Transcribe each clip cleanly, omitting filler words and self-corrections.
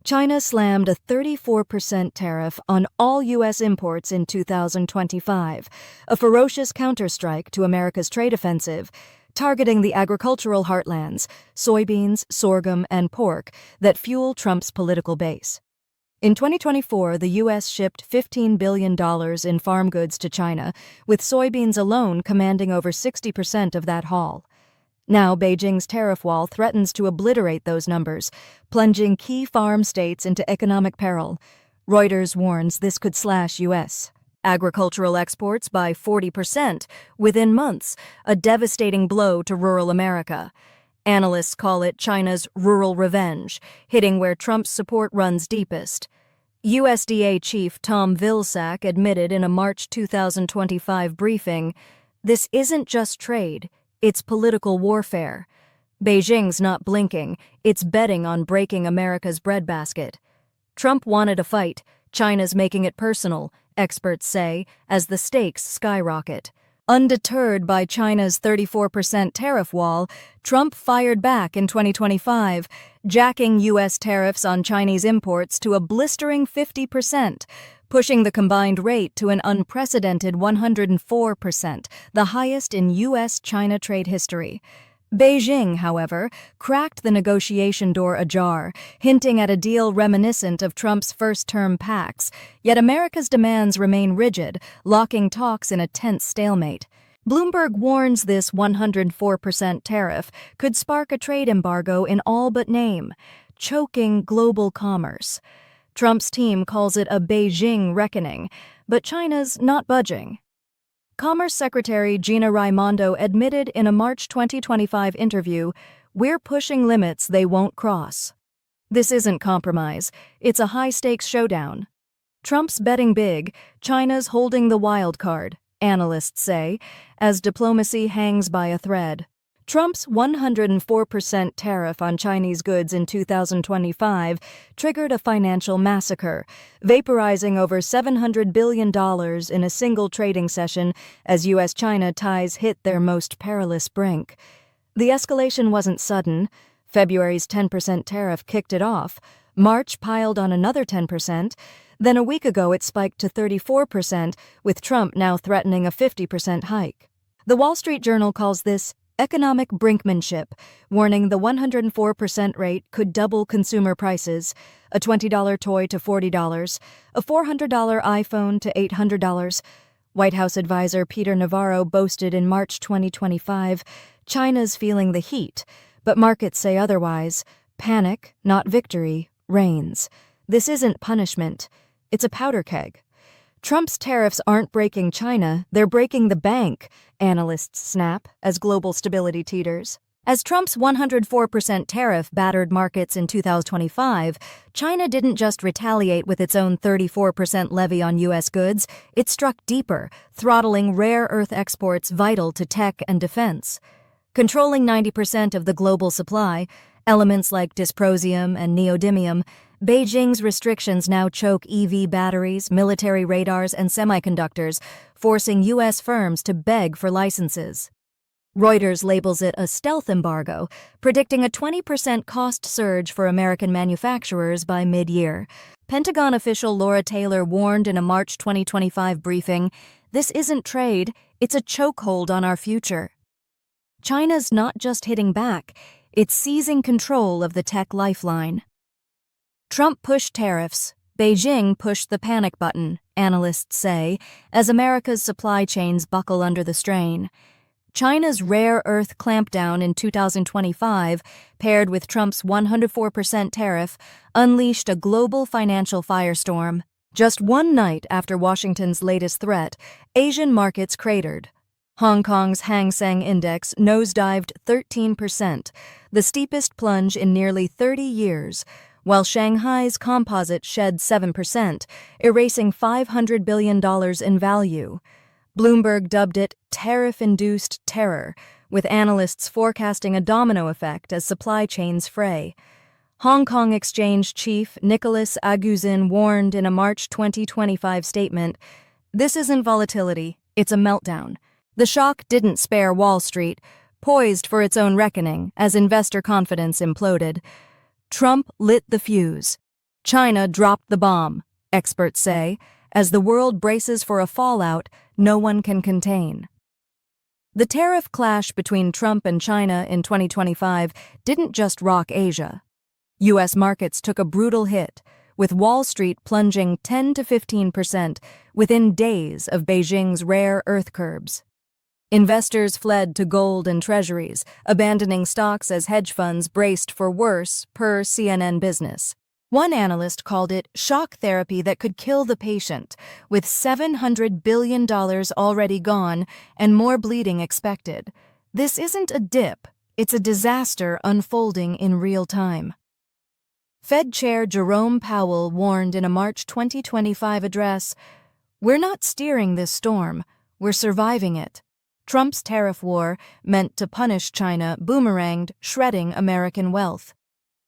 China slammed a 34% tariff on all U.S. imports in 2025, a ferocious counterstrike to America's trade offensive, targeting the agricultural heartlands, soybeans, sorghum, and pork that fuel Trump's political base. In 2024, the U.S. shipped $15 billion in farm goods to China, with soybeans alone commanding over 60% of that haul. Now, Beijing's tariff wall threatens to obliterate those numbers, plunging key farm states into economic peril. Reuters warns this could slash U.S. agricultural exports by 40% within months, a devastating blow to rural America. Analysts call it China's rural revenge, hitting where Trump's support runs deepest. USDA Chief Tom Vilsack admitted in a March 2025 briefing, "This isn't just trade. It's political warfare. Beijing's not blinking, it's betting on breaking America's breadbasket." Trump wanted a fight, China's making it personal, experts say, as the stakes skyrocket. Undeterred by China's 34% tariff wall, Trump fired back in 2025, jacking U.S. tariffs on Chinese imports to a blistering 50%, pushing the combined rate to an unprecedented 104%, the highest in U.S. China trade history. Beijing, however, cracked the negotiation door ajar, hinting at a deal reminiscent of Trump's first-term pacts, yet America's demands remain rigid, locking talks in a tense stalemate. Bloomberg warns this 104% tariff could spark a trade embargo in all but name, choking global commerce. Trump's team calls it a Beijing reckoning, but China's not budging. Commerce Secretary Gina Raimondo admitted in a March 2025 interview, "We're pushing limits they won't cross." This isn't compromise, it's a high-stakes showdown. Trump's betting big, China's holding the wild card, analysts say, as diplomacy hangs by a thread. Trump's 104% tariff on Chinese goods in 2025 triggered a financial massacre, vaporizing over $700 billion in a single trading session as U.S. China ties hit their most perilous brink. The escalation wasn't sudden. February's 10% tariff kicked it off. March piled on another 10%. Then a week ago it spiked to 34%, with Trump now threatening a 50% hike. The Wall Street Journal calls this economic brinkmanship, warning the 104% rate could double consumer prices, a $20 toy to $40, a $400 iPhone to $800. White House advisor Peter Navarro boasted in March 2025, "China's feeling the heat, but markets say otherwise. Panic, not victory, reigns. This isn't punishment. It's a powder keg." Trump's tariffs aren't breaking China, they're breaking the bank, analysts snap as global stability teeters. As Trump's 104% tariff battered markets in 2025, China didn't just retaliate with its own 34% levy on U.S. goods, it struck deeper, throttling rare earth exports vital to tech and defense. Controlling 90% of the global supply, elements like dysprosium and neodymium, Beijing's restrictions now choke EV batteries, military radars, and semiconductors, forcing U.S. firms to beg for licenses. Reuters labels it a stealth embargo, predicting a 20% cost surge for American manufacturers by mid-year. Pentagon official Laura Taylor warned in a March 2025 briefing, "This isn't trade, it's a chokehold on our future." China's not just hitting back, it's seizing control of the tech lifeline. Trump pushed tariffs, Beijing pushed the panic button, analysts say, as America's supply chains buckle under the strain. China's rare earth clampdown in 2025, paired with Trump's 104% tariff, unleashed a global financial firestorm. Just one night after Washington's latest threat, Asian markets cratered. Hong Kong's Hang Seng Index nosedived 13%, the steepest plunge in nearly 30 years, while Shanghai's composite shed 7%, erasing $500 billion in value. Bloomberg dubbed it tariff-induced terror, with analysts forecasting a domino effect as supply chains fray. Hong Kong Exchange Chief Nicholas Aguzin warned in a March 2025 statement, "This isn't volatility, it's a meltdown." The shock didn't spare Wall Street, poised for its own reckoning as investor confidence imploded. Trump lit the fuse. China dropped the bomb, experts say, as the world braces for a fallout no one can contain. The tariff clash between Trump and China in 2025 didn't just rock Asia. U.S. markets took a brutal hit, with Wall Street plunging 10 to 15% within days of Beijing's rare earth curbs. Investors fled to gold and treasuries, abandoning stocks as hedge funds braced for worse, per CNN Business. One analyst called it shock therapy that could kill the patient, with $700 billion already gone and more bleeding expected. This isn't a dip, it's a disaster unfolding in real time. Fed Chair Jerome Powell warned in a March 2025 address, "We're not steering this storm, we're surviving it." Trump's tariff war, meant to punish China, boomeranged, shredding American wealth.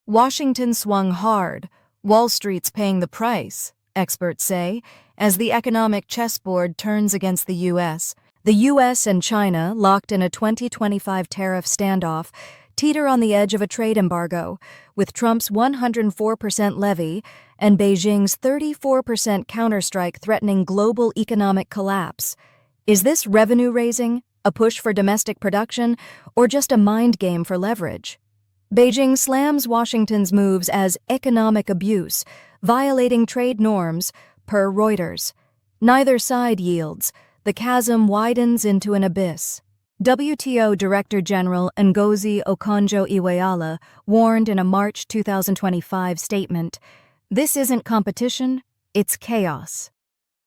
Washington swung hard. Wall Street's paying the price, experts say, as the economic chessboard turns against the U.S. The U.S. and China, locked in a 2025 tariff standoff, teeter on the edge of a trade embargo, with Trump's 104% levy and Beijing's 34% counterstrike threatening global economic collapse. Is this revenue-raising, a push for domestic production, or just a mind game for leverage? Beijing slams Washington's moves as economic abuse, violating trade norms, per Reuters. Neither side yields. The chasm widens into an abyss. WTO Director General Ngozi Okonjo-Iweala warned in a March 2025 statement, "This isn't competition, it's chaos."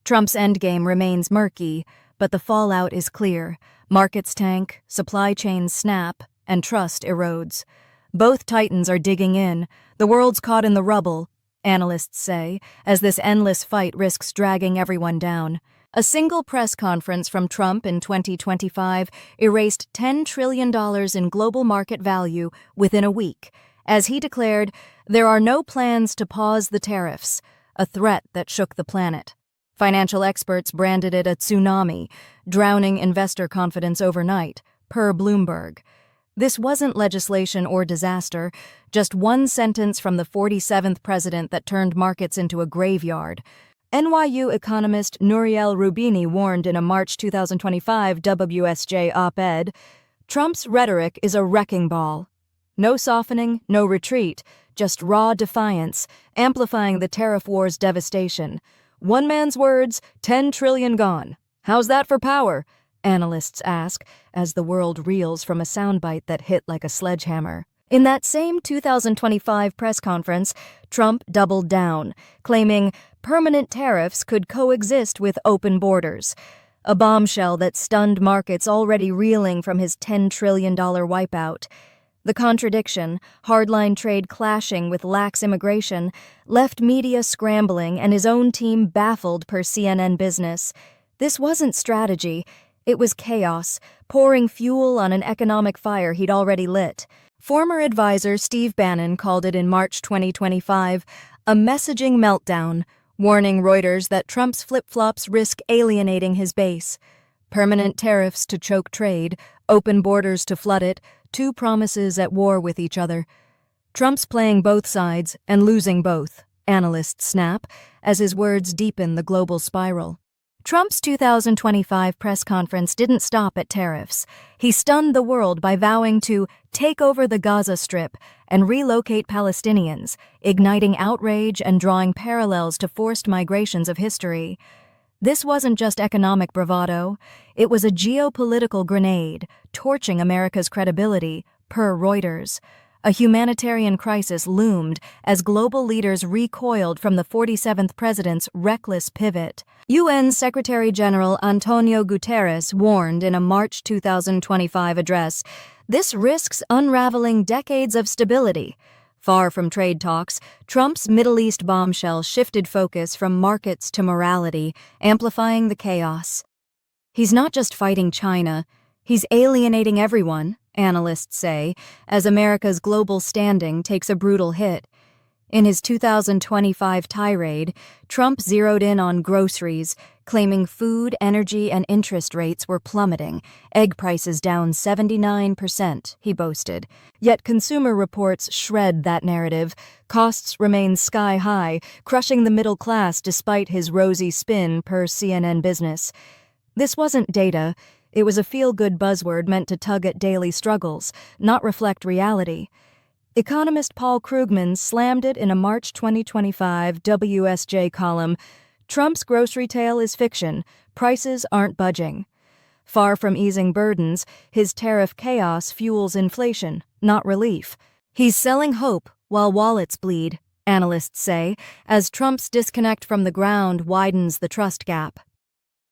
Trump's endgame remains murky, but the fallout is clear. Markets tank, supply chains snap, and trust erodes. Both titans are digging in. The world's caught in the rubble, analysts say, as this endless fight risks dragging everyone down. A single press conference from Trump in 2025 erased $10 trillion in global market value within a week, as he declared, "There are no plans to pause the tariffs," a threat that shook the planet. Financial experts branded it a tsunami, drowning investor confidence overnight, per Bloomberg. This wasn't legislation or disaster, just one sentence from the 47th president that turned markets into a graveyard. NYU economist Nouriel Roubini warned in a March 2025 WSJ op-ed, "Trump's rhetoric is a wrecking ball. No softening, no retreat, just raw defiance, amplifying the tariff war's devastation. One man's words, 10 trillion gone. How's that for power?" analysts ask, as the world reels from a soundbite that hit like a sledgehammer. In that same 2025 press conference, Trump doubled down, claiming permanent tariffs could coexist with open borders, a bombshell that stunned markets already reeling from his $10 trillion wipeout. The contradiction, hardline trade clashing with lax immigration, left media scrambling and his own team baffled, per CNN Business. This wasn't strategy. It was chaos, pouring fuel on an economic fire he'd already lit. Former advisor Steve Bannon called it in March 2025 a messaging meltdown, warning Reuters that Trump's flip-flops risk alienating his base. Permanent tariffs to choke trade, open borders to flood it, two promises at war with each other. Trump's playing both sides and losing both, analysts snap, as his words deepen the global spiral. Trump's 2025 press conference didn't stop at tariffs. He stunned the world by vowing to take over the Gaza Strip and relocate Palestinians, igniting outrage and drawing parallels to forced migrations of history. This wasn't just economic bravado, it was a geopolitical grenade, torching America's credibility, per Reuters. A humanitarian crisis loomed as global leaders recoiled from the 47th president's reckless pivot. UN Secretary General Antonio Guterres warned in a March 2025 address, "This risks unraveling decades of stability." Far from trade talks, Trump's Middle East bombshell shifted focus from markets to morality, amplifying the chaos. He's not just fighting China, he's alienating everyone, analysts say, as America's global standing takes a brutal hit. In his 2025 tirade, Trump zeroed in on groceries, claiming food, energy, and interest rates were plummeting, egg prices down 79%, he boasted. Yet Consumer Reports shred that narrative. Costs remain sky-high, crushing the middle class despite his rosy spin, per CNN Business. This wasn't data. It was a feel-good buzzword meant to tug at daily struggles, not reflect reality. Economist Paul Krugman slammed it in a March 2025 WSJ column. Trump's grocery tale is fiction. Prices aren't budging. Far from easing burdens, his tariff chaos fuels inflation, not relief. He's selling hope while wallets bleed, analysts say, as Trump's disconnect from the ground widens the trust gap.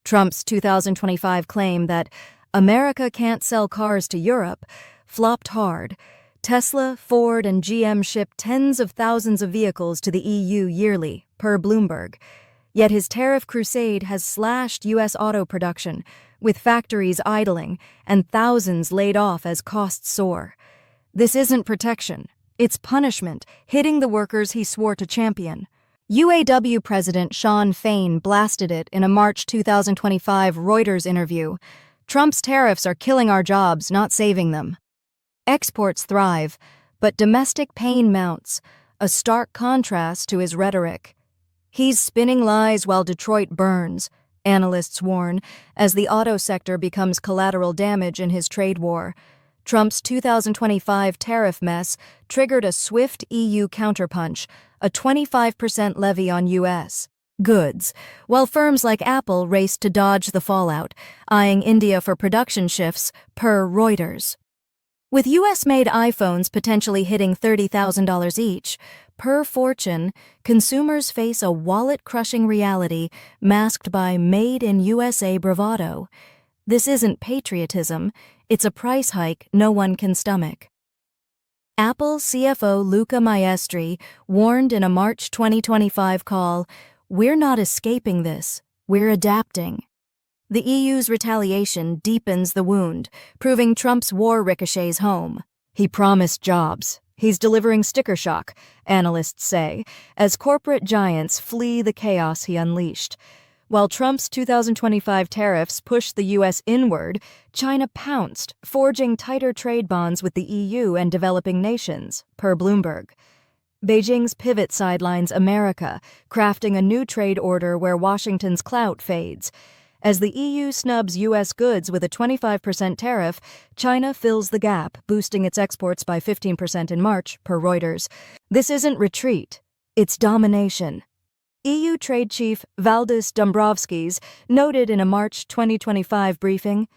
Trump's 2025 claim that America can't sell cars to Europe flopped hard. Tesla, Ford, and GM ship tens of thousands of vehicles to the EU yearly, per Bloomberg. Yet his tariff crusade has slashed U.S. auto production, with factories idling and thousands laid off as costs soar. This isn't protection. It's punishment, hitting the workers he swore to champion. UAW President Shawn Fain blasted it in a March 2025 Reuters interview. Trump's tariffs are killing our jobs, not saving them. Exports thrive, but domestic pain mounts, a stark contrast to his rhetoric. He's spinning lies while Detroit burns, analysts warn, as the auto sector becomes collateral damage in his trade war. Trump's 2025 tariff mess triggered a swift EU counterpunch, a 25% levy on U.S. goods, while firms like Apple raced to dodge the fallout, eyeing India for production shifts, per Reuters. With U.S.-made iPhones potentially hitting $30,000 each, per Fortune, consumers face a wallet-crushing reality masked by made-in-USA bravado. This isn't patriotism, it's a price hike no one can stomach. Apple CFO Luca Maestri warned in a March 2025 call, "We're not escaping this, we're adapting." The EU's retaliation deepens the wound, proving Trump's war ricochets home. He promised jobs. He's delivering sticker shock, analysts say, as corporate giants flee the chaos he unleashed. While Trump's 2025 tariffs pushed the U.S. inward, China pounced, forging tighter trade bonds with the EU and developing nations, per Bloomberg. Beijing's pivot sidelines America, crafting a new trade order where Washington's clout fades. As the EU snubs U.S. goods with a 25% tariff, China fills the gap, boosting its exports by 15% in March, per Reuters. This isn't retreat, it's domination. EU Trade Chief Valdis Dombrovskis noted in a March 2025 briefing,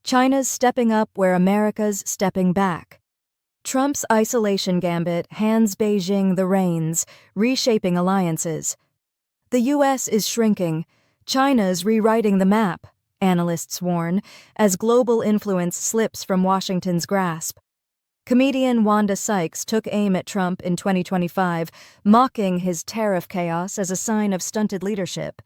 China's stepping up where America's stepping back. Trump's isolation gambit hands Beijing the reins, reshaping alliances. The U.S. is shrinking. China's rewriting the map, analysts warn, as global influence slips from Washington's grasp. Comedian Wanda Sykes took aim at Trump in 2025, mocking his tariff chaos as a sign of stunted leadership.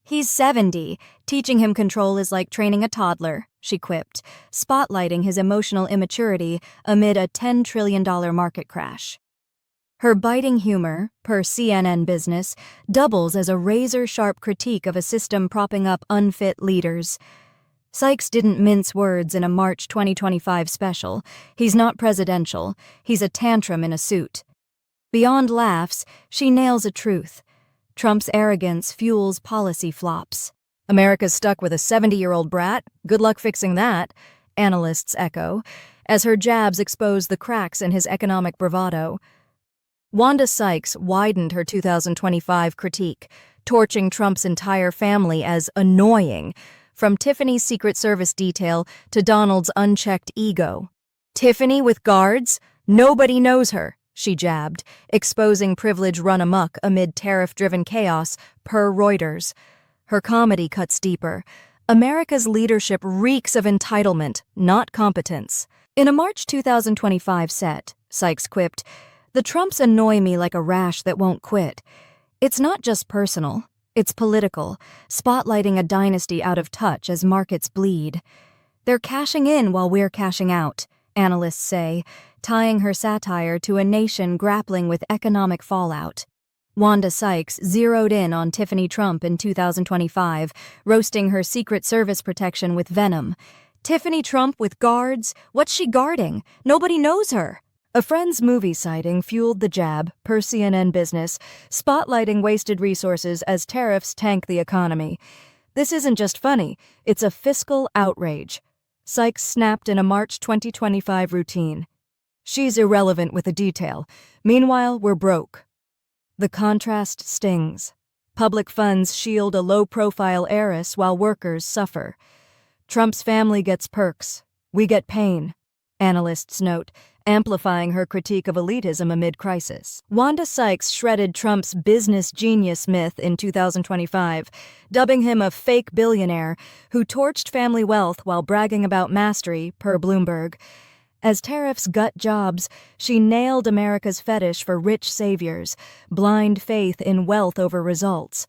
"He's 70. Teaching him control is like training a toddler," she quipped, spotlighting his emotional immaturity amid a $10 trillion market crash. Her biting humor, per CNN Business, doubles as a razor-sharp critique of a system propping up unfit leaders. Sykes didn't mince words in a March 2025 special. He's not presidential. He's a tantrum in a suit. Beyond laughs, she nails a truth. Trump's arrogance fuels policy flops. America's stuck with a 70-year-old brat? Good luck fixing that, analysts echo, as her jabs expose the cracks in his economic bravado. Wanda Sykes widened her 2025 critique, torching Trump's entire family as annoying, from Tiffany's Secret Service detail to Donald's unchecked ego. "Tiffany with guards? Nobody knows her," she jabbed, exposing privilege run amok amid tariff-driven chaos, per Reuters. Her comedy cuts deeper. America's leadership reeks of entitlement, not competence. In a March 2025 set, Sykes quipped, "The Trumps annoy me like a rash that won't quit. It's not just personal, it's political, spotlighting a dynasty out of touch as markets bleed. They're cashing in while we're cashing out," analysts say, tying her satire to a nation grappling with economic fallout. Wanda Sykes zeroed in on Tiffany Trump in 2025, roasting her Secret Service protection with venom. Tiffany Trump with guards? What's she guarding? Nobody knows her. A friend's movie sighting fueled the jab, per CNN Business, spotlighting wasted resources as tariffs tank the economy. This isn't just funny, it's a fiscal outrage. Sykes snapped in a March 2025 routine. She's irrelevant with a detail. Meanwhile, we're broke. The contrast stings. Public funds shield a low-profile heiress while workers suffer. Trump's family gets perks. We get pain, analysts note, amplifying her critique of elitism amid crisis. Wanda Sykes shredded Trump's business genius myth in 2025, dubbing him a fake billionaire who torched family wealth while bragging about mastery, per Bloomberg. As tariffs gut jobs, she nailed America's fetish for rich saviors, blind faith in wealth over results.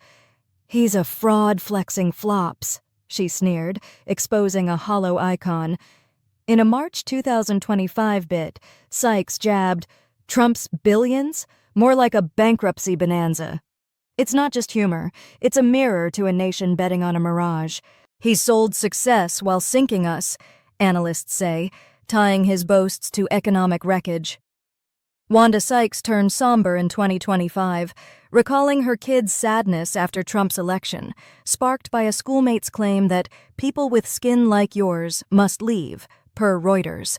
He's a fraud flexing flops, she sneered, exposing a hollow icon. In a March 2025 bit, Sykes jabbed, Trump's billions? More like a bankruptcy bonanza. It's not just humor, it's a mirror to a nation betting on a mirage. He sold success while sinking us, analysts say, tying his boasts to economic wreckage. Wanda Sykes turned somber in 2025, recalling her kids' sadness after Trump's election, sparked by a schoolmate's claim that people with skin like yours must leave, per Reuters.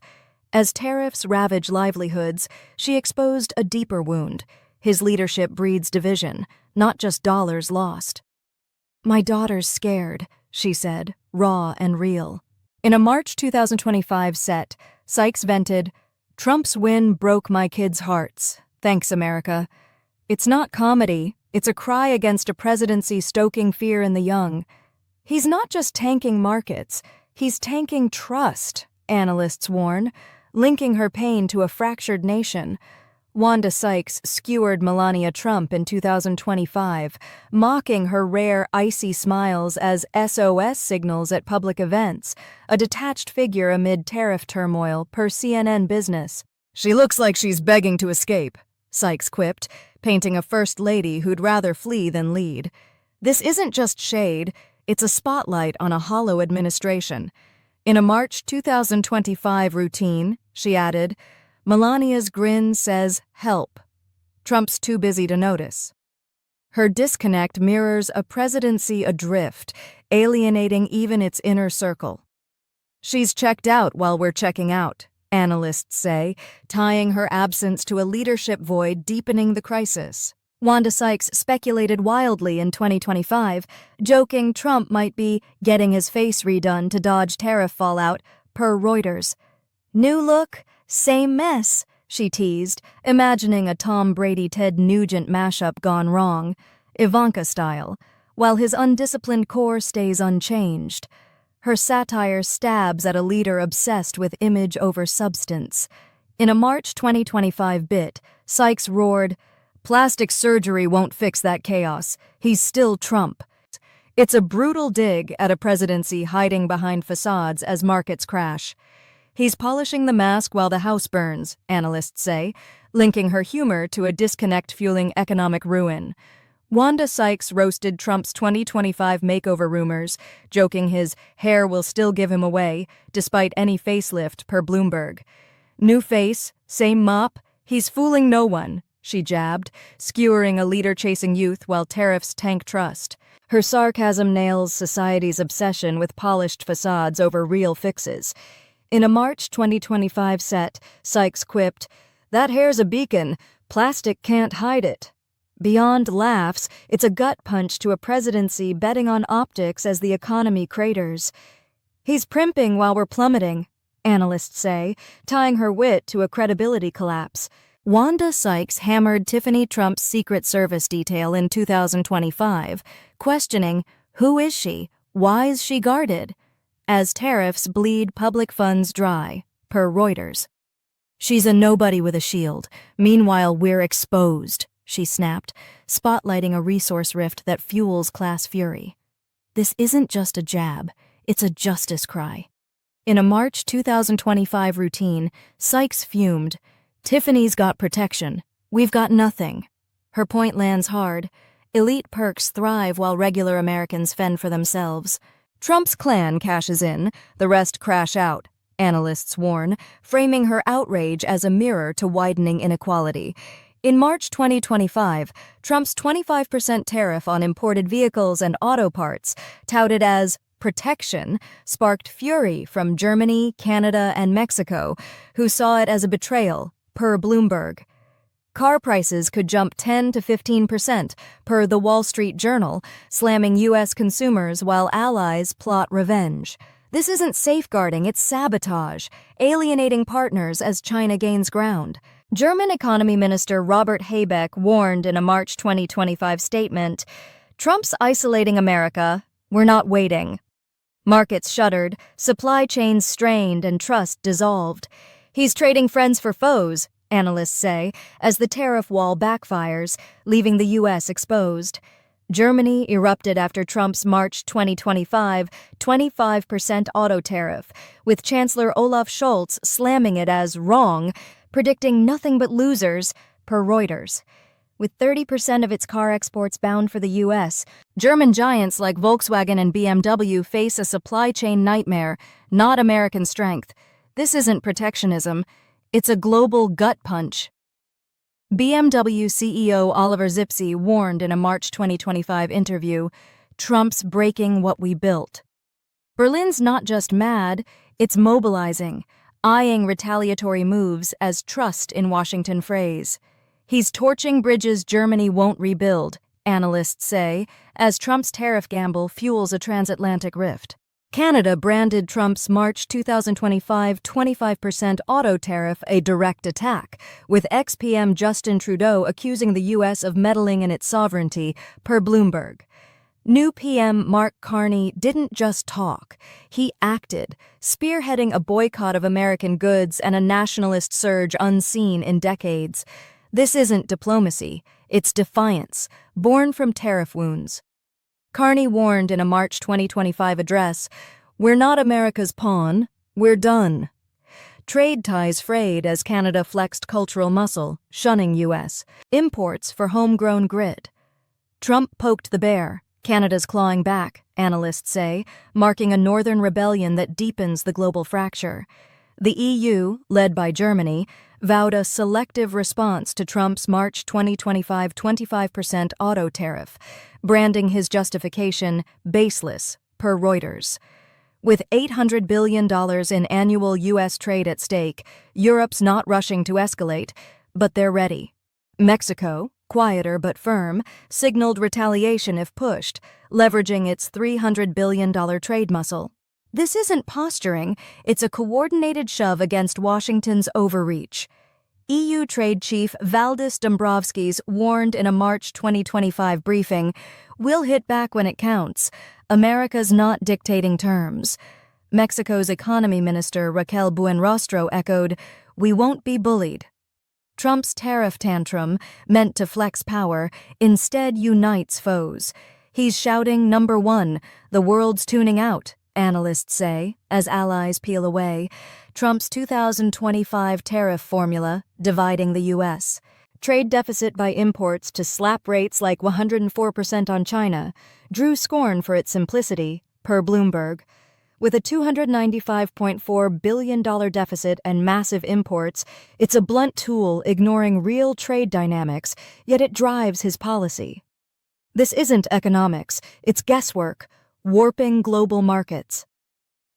As tariffs ravage livelihoods, she exposed a deeper wound. His leadership breeds division, not just dollars lost. My daughter's scared, she said, raw and real. In a March 2025 set, Sykes vented, Trump's win broke my kids' hearts. Thanks, America. It's not comedy, it's a cry against a presidency stoking fear in the young. He's not just tanking markets, he's tanking trust, analysts warn, linking her pain to a fractured nation. Wanda Sykes skewered Melania Trump in 2025, mocking her rare icy smiles as SOS signals at public events, a detached figure amid tariff turmoil, per CNN Business. She looks like she's begging to escape, Sykes quipped, painting a first lady who'd rather flee than lead. This isn't just shade, it's a spotlight on a hollow administration. In a March 2025 routine, she added, Melania's grin says, help. Trump's too busy to notice. Her disconnect mirrors a presidency adrift, alienating even its inner circle. She's checked out while we're checking out, analysts say, tying her absence to a leadership void deepening the crisis. Wanda Sykes speculated wildly in 2025, joking Trump might be getting his face redone to dodge tariff fallout, per Reuters. New look, same mess, she teased, imagining a Tom Brady-Ted Nugent mashup gone wrong, Ivanka style, while his undisciplined core stays unchanged. Her satire stabs at a leader obsessed with image over substance. In a March 2025 bit, Sykes roared, plastic surgery won't fix that chaos. He's still Trump. It's a brutal dig at a presidency hiding behind facades as markets crash. He's polishing the mask while the house burns, analysts say, linking her humor to a disconnect fueling economic ruin. Wanda Sykes roasted Trump's 2025 makeover rumors, joking his hair will still give him away, despite any facelift, per Bloomberg. New face, same mop, he's fooling no one, she jabbed, skewering a leader-chasing youth while tariffs tank trust. Her sarcasm nails society's obsession with polished facades over real fixes. In a March 2025 set, Sykes quipped, that hair's a beacon, plastic can't hide it. Beyond laughs, it's a gut punch to a presidency betting on optics as the economy craters. He's primping while we're plummeting, analysts say, tying her wit to a credibility collapse. Wanda Sykes hammered Tiffany Trump's Secret Service detail in 2025, questioning, who is she? Why is she guarded? As tariffs bleed public funds dry, per Reuters. She's a nobody with a shield. Meanwhile, we're exposed, she snapped, spotlighting a resource rift that fuels class fury. This isn't just a jab, it's a justice cry. In a March 2025 routine, Sykes fumed, Tiffany's got protection. We've got nothing. Her point lands hard. Elite perks thrive while regular Americans fend for themselves. Trump's clan cashes in, the rest crash out, analysts warn, framing her outrage as a mirror to widening inequality. In March 2025, Trump's 25% tariff on imported vehicles and auto parts, touted as protection, sparked fury from Germany, Canada, and Mexico, who saw it as a betrayal, per Bloomberg. Car prices could jump 10 to 15%, per The Wall Street Journal, slamming U.S. consumers while allies plot revenge. This isn't safeguarding, it's sabotage, alienating partners as China gains ground. German Economy Minister Robert Habeck warned in a March 2025 statement, "Trump's isolating America. We're not waiting." Markets shuddered, supply chains strained, and trust dissolved. He's trading friends for foes, analysts say, as the tariff wall backfires, leaving the U.S. exposed. Germany erupted after Trump's March 2025 25% auto tariff, with Chancellor Olaf Scholz slamming it as wrong, predicting nothing but losers, per Reuters. With 30% of its car exports bound for the U.S., German giants like Volkswagen and BMW face a supply chain nightmare, not American strength. This isn't protectionism. It's a global gut punch. BMW CEO Oliver Zipse warned in a March 2025 interview, "Trump's breaking what we built." Berlin's not just mad, it's mobilizing, eyeing retaliatory moves as trust in Washington phrase. He's torching bridges Germany won't rebuild, analysts say, as Trump's tariff gamble fuels a transatlantic rift. Canada branded Trump's March 2025 25% auto tariff a direct attack, with ex-PM Justin Trudeau accusing the U.S. of meddling in its sovereignty, per Bloomberg. New PM Mark Carney didn't just talk. He acted, spearheading a boycott of American goods and a nationalist surge unseen in decades. This isn't diplomacy, it's defiance, born from tariff wounds. Carney warned in a March 2025 address, "We're not America's pawn, we're done." Trade ties frayed as Canada flexed cultural muscle, shunning U.S. imports for homegrown grit. Trump poked the bear, Canada's clawing back, analysts say, marking a northern rebellion that deepens the global fracture. The EU, led by Germany, vowed a selective response to Trump's March 2025 25% auto tariff, branding his justification baseless, per Reuters. With $800 billion in annual U.S. trade at stake, Europe's not rushing to escalate, but they're ready. Mexico, quieter but firm, signaled retaliation if pushed, leveraging its $300 billion trade muscle. This isn't posturing, it's a coordinated shove against Washington's overreach. EU Trade Chief Valdis Dombrovskis warned in a March 2025 briefing, "We'll hit back when it counts. America's not dictating terms." Mexico's Economy Minister Raquel Buenrostro echoed, "We won't be bullied." Trump's tariff tantrum, meant to flex power, instead unites foes. He's shouting, "Number one, the world's tuning out," analysts say, as allies peel away. Trump's 2025 tariff formula, dividing the U.S. Trade deficit by imports to slap rates like 104% on China, drew scorn for its simplicity, per Bloomberg. With a $295.4 billion deficit and massive imports, it's a blunt tool ignoring real trade dynamics, yet it drives his policy. This isn't economics, it's guesswork, warping global markets.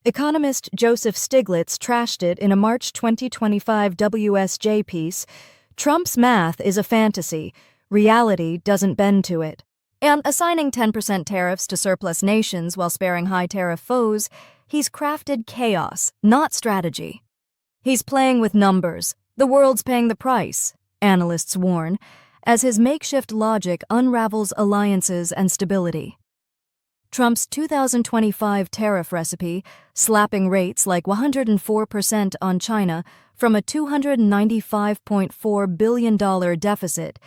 Economist Joseph Stiglitz trashed it in a March 2025 WSJ piece, "Trump's math is a fantasy, reality doesn't bend to it." And assigning 10% tariffs to surplus nations while sparing high-tariff foes, he's crafted chaos, not strategy. He's playing with numbers. The world's paying the price, analysts warn, as his makeshift logic unravels alliances and stability. Trump's 2025 tariff recipe, slapping rates like 104% on China from a $295.4 billion deficit,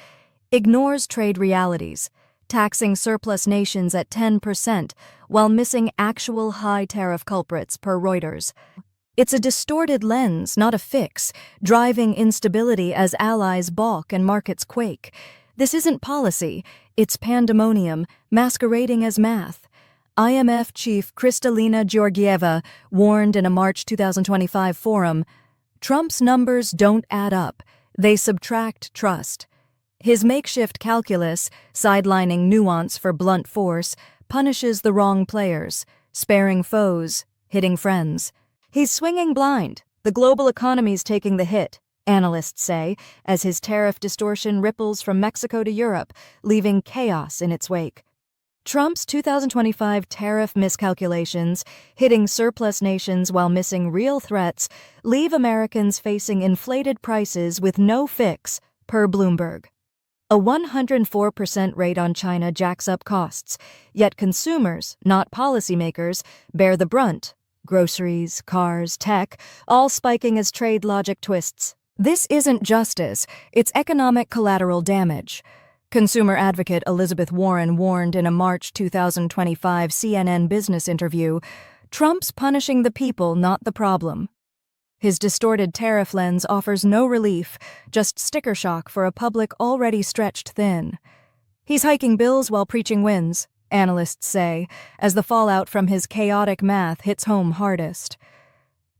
ignores trade realities, taxing surplus nations at 10% while missing actual high tariff culprits, per Reuters. It's a distorted lens, not a fix, driving instability as allies balk and markets quake. This isn't policy, it's pandemonium, masquerading as math. IMF chief Kristalina Georgieva warned in a March 2025 forum, Trump's numbers don't add up, they subtract trust. His makeshift calculus, sidelining nuance for blunt force, punishes the wrong players, sparing foes, hitting friends. He's swinging blind. The global economy's taking the hit, analysts say, as his tariff distortion ripples from Mexico to Europe, leaving chaos in its wake. Trump's 2025 tariff miscalculations, hitting surplus nations while missing real threats, leave Americans facing inflated prices with no fix, per Bloomberg. A 104% rate on China jacks up costs, yet consumers, not policymakers, bear the brunt. Groceries, cars, tech, all spiking as trade logic twists. This isn't justice, it's economic collateral damage. Consumer advocate Elizabeth Warren warned in a March 2025 CNN Business interview, Trump's punishing the people, not the problem. His distorted tariff lens offers no relief, just sticker shock for a public already stretched thin. He's hiking bills while preaching wins, analysts say, as the fallout from his chaotic math hits home hardest.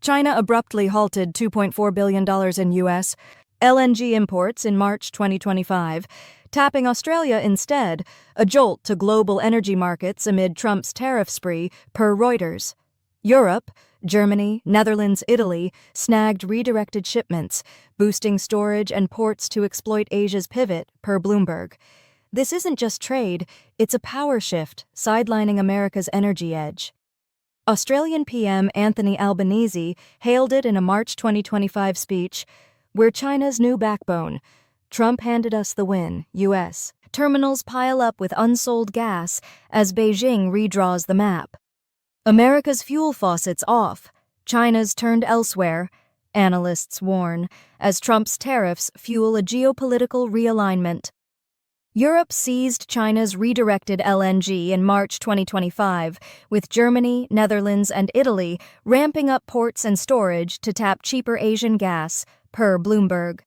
China abruptly halted $2.4 billion in U.S. LNG imports in March 2025, tapping Australia instead, a jolt to global energy markets amid Trump's tariff spree, per Reuters. Europe, Germany, Netherlands, Italy snagged redirected shipments, boosting storage and ports to exploit Asia's pivot, per Bloomberg. This isn't just trade, it's a power shift, sidelining America's energy edge. Australian PM Anthony Albanese hailed it in a March 2025 speech, "We're China's new backbone. Trump handed us the win, U.S. Terminals pile up with unsold gas as Beijing redraws the map. America's fuel faucet's off. China's turned elsewhere, analysts warn, as Trump's tariffs fuel a geopolitical realignment. Europe seized China's redirected LNG in March 2025, with Germany, Netherlands, and Italy ramping up ports and storage to tap cheaper Asian gas, per Bloomberg.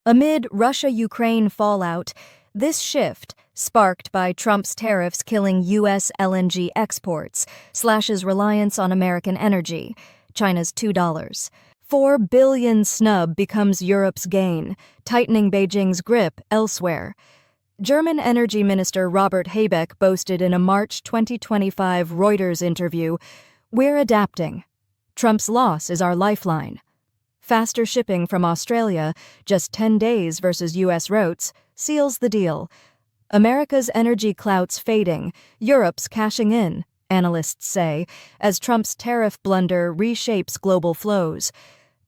Amid Russia-Ukraine fallout, this shift, sparked by Trump's tariffs killing U.S. LNG exports, slashes reliance on American energy, China's $2.4 billion snub becomes Europe's gain, tightening Beijing's grip elsewhere. German Energy Minister Robert Habeck boasted in a March 2025 Reuters interview, "We're adapting. Trump's loss is our lifeline." Faster shipping from Australia, just 10 days versus U.S. routes, seals the deal. America's energy clout's fading, Europe's cashing in, analysts say, as Trump's tariff blunder reshapes global flows.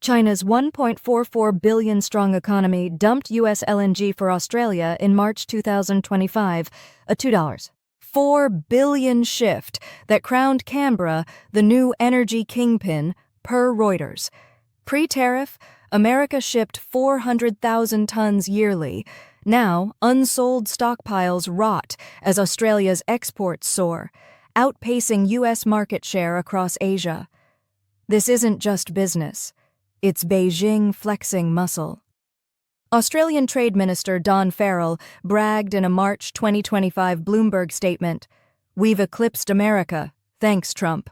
China's $1.44 billion-strong economy dumped U.S. LNG for Australia in March 2025, a $2.4 billion shift that crowned Canberra the new energy kingpin, per Reuters. Pre-tariff, America shipped 400,000 tons yearly. Now, unsold stockpiles rot as Australia's exports soar, outpacing U.S. market share across Asia. This isn't just business. It's Beijing flexing muscle. Australian Trade Minister Don Farrell bragged in a March 2025 Bloomberg statement, "We've eclipsed America, thanks Trump."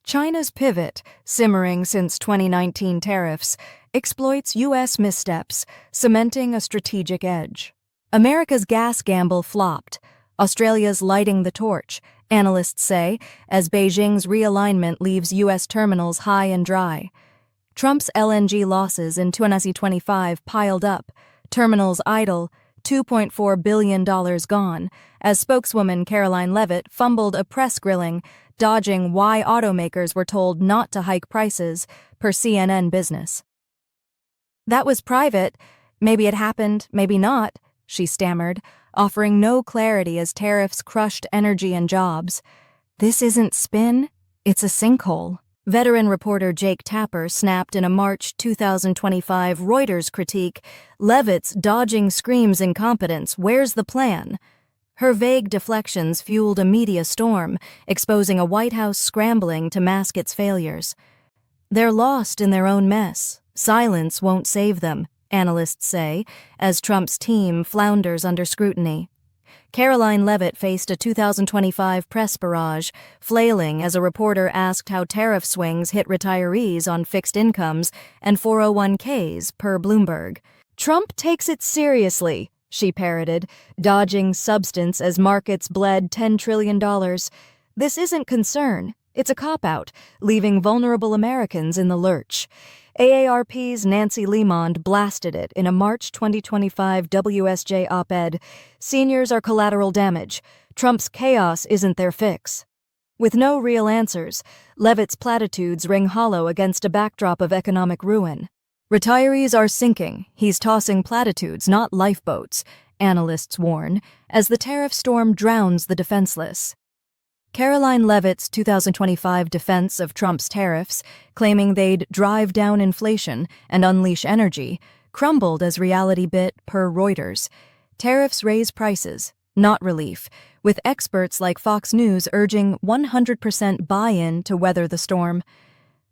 China's pivot, simmering since 2019 tariffs, exploits U.S. missteps, cementing a strategic edge. America's gas gamble flopped. Australia's lighting the torch, analysts say, as Beijing's realignment leaves U.S. terminals high and dry. Trump's LNG losses in 2025 piled up, terminals idle, $2.4 billion gone, as spokeswoman Caroline Levitt fumbled a press grilling, dodging why automakers were told not to hike prices, per CNN Business. "That was private. Maybe it happened, maybe not," she stammered, offering no clarity as tariffs crushed energy and jobs. "This isn't spin, it's a sinkhole." Veteran reporter Jake Tapper snapped in a March 2025 Reuters critique, "Levitt's dodging screams incompetence, where's the plan?" Her vague deflections fueled a media storm, exposing a White House scrambling to mask its failures. "They're lost in their own mess. Silence won't save them," analysts say, as Trump's team flounders under scrutiny. Caroline Leavitt faced a 2025 press barrage, flailing as a reporter asked how tariff swings hit retirees on fixed incomes and 401ks, per Bloomberg. "Trump takes it seriously," she parroted, dodging substance as markets bled $10 trillion. "This isn't concern. It's a cop-out, leaving vulnerable Americans in the lurch." AARP's Nancy Lemond blasted it in a March 2025 WSJ op-ed. "Seniors are collateral damage. Trump's chaos isn't their fix." With no real answers, Leavitt's platitudes ring hollow against a backdrop of economic ruin. "Retirees are sinking. He's tossing platitudes, not lifeboats," analysts warn, as the tariff storm drowns the defenseless. Caroline Leavitt's 2025 defense of Trump's tariffs, claiming they'd drive down inflation and unleash energy, crumbled as reality bit, per Reuters. Tariffs raise prices, not relief, with experts like Fox News urging 100% buy-in to weather the storm.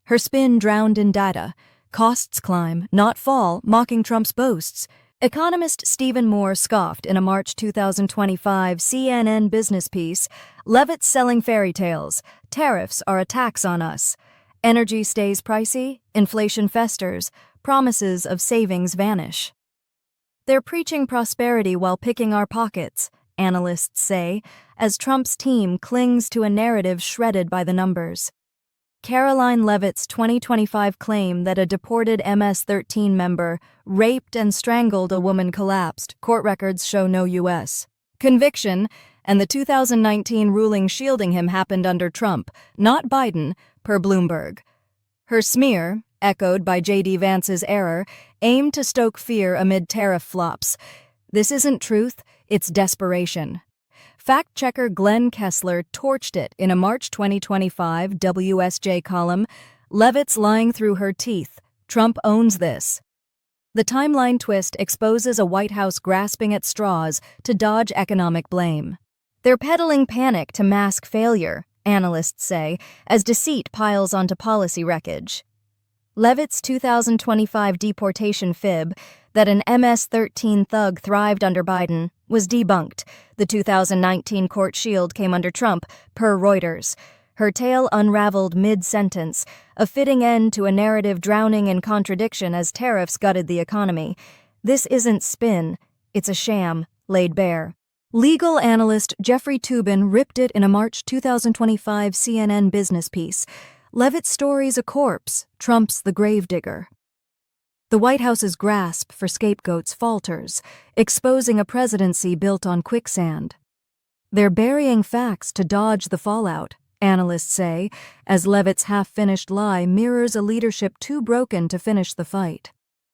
Her spin drowned in data. Costs climb, not fall, mocking Trump's boasts. Economist Stephen Moore scoffed in a March 2025 CNN business piece, "Leavitt's selling fairy tales. Tariffs are a tax on us. Energy stays pricey, inflation festers, promises of savings vanish." They're preaching prosperity while picking our pockets, analysts say, as Trump's team clings to a narrative shredded by the numbers. Caroline Leavitt's 2025 claim that a deported MS-13 member raped and strangled a woman collapsed, court records show no U.S. conviction, and the 2019 ruling shielding him happened under Trump, not Biden, per Bloomberg. Her smear, echoed by J.D. Vance's error, aimed to stoke fear amid tariff flops. This isn't truth, it's desperation. Fact-checker Glenn Kessler torched it in a March 2025 WSJ column, "Leavitt's lying through her teeth. Trump owns this." The timeline twist exposes a White House grasping at straws to dodge economic blame. They're peddling panic to mask failure, analysts say, as deceit piles onto policy wreckage. Leavitt's 2025 deportation fib, that an MS-13 thug thrived under Biden, was debunked. The 2019 court shield came under Trump, per Reuters. Her tale unraveled mid-sentence, a fitting end to a narrative drowning in contradiction as tariffs gutted the economy. This isn't spin, it's a sham, laid bare. Legal analyst Jeffrey Toobin ripped it in a March 2025 CNN business piece. "Leavitt's story's a corpse, Trump's the gravedigger." The White House's grasp for scapegoats falters, exposing a presidency built on quicksand. They're burying facts to dodge the fallout, analysts say, as Leavitt's half-finished lie mirrors a leadership too broken to finish the fight.